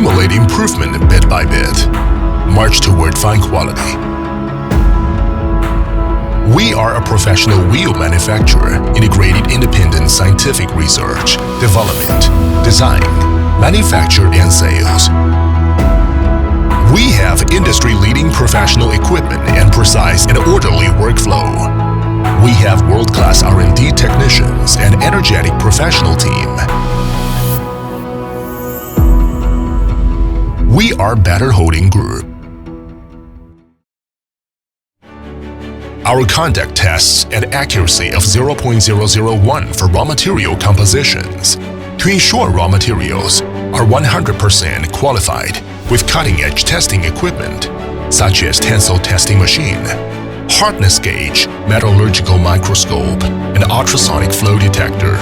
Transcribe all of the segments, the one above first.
accumulate improvement bit by bit, march toward fine quality. We are a professional wheel manufacturer, integrated independent scientific research, development, design, manufacture, and sales. We have industry-leading professional equipment and precise and orderly workflow. We have world-class R&D technicians and energetic professional team. We are Better Holding Group. Our conduct tests an accuracy of 0.001 for raw material compositions to ensure raw materials are 100% qualified with cutting-edge testing equipment such as tensile testing machine, hardness gauge, metallurgical microscope, and ultrasonic flow detector.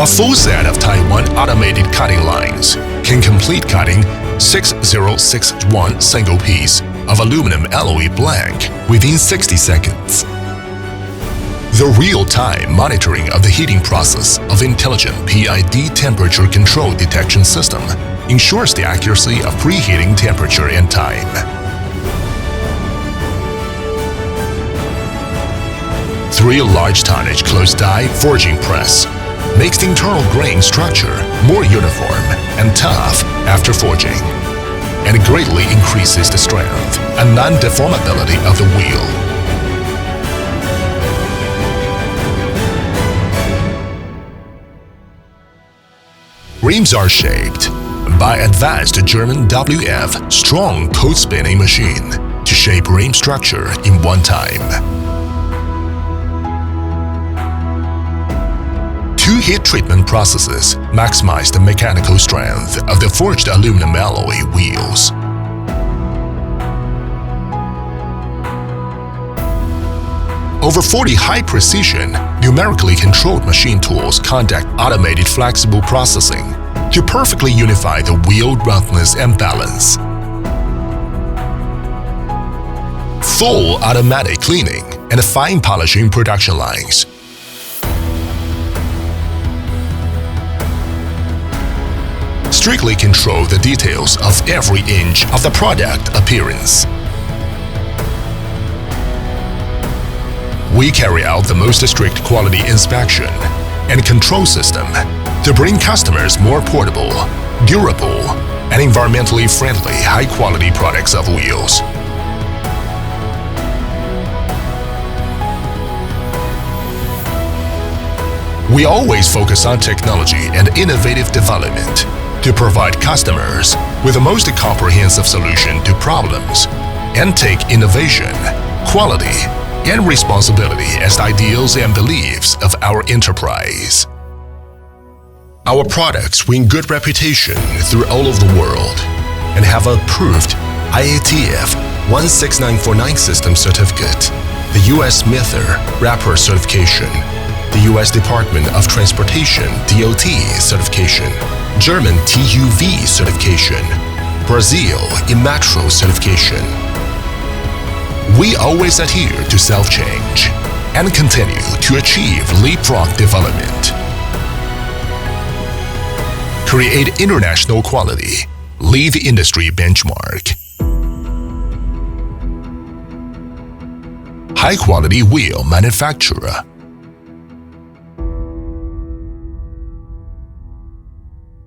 A full set of Taiwan automated cutting lines can complete cutting 6061 single piece of aluminum alloy blank within 60 seconds. The real-time monitoring of the heating process of intelligent PID temperature control detection system ensures the accuracy of preheating temperature and time. Three large tonnage closed die forging press makes the internal grain structure more uniform and tough after forging, and greatly increases the strength and non-deformability of the wheel. Rims are shaped by advanced German WF strong cold spinning machine to shape rim structure in one time. Two heat treatment processes maximize the mechanical strength of the forged aluminum alloy wheels. Over 40 high-precision, numerically controlled machine tools conduct automated flexible processing to perfectly unify the wheel roughness and balance. Full automatic cleaning and fine polishing production lines. Strictly control the details of every inch of the product appearance. We carry out the most strict quality inspection and control system to bring customers more portable, durable, and environmentally friendly high-quality products of wheels. We always focus on technology and innovative development to provide customers with the most comprehensive solution to problems and take innovation, quality, and responsibility as ideals and beliefs of our enterprise. Our products win good reputation through all of the world and have approved IATF 16949 system certificate, the U.S. Mither wrapper certification, the U.S. Department of Transportation DOT certification, German TÜV certification, Brazil Inmetro certification. We always adhere to self-change and continue to achieve leapfrog development. Create international quality. Lead the industry benchmark. High-quality wheel manufacturer.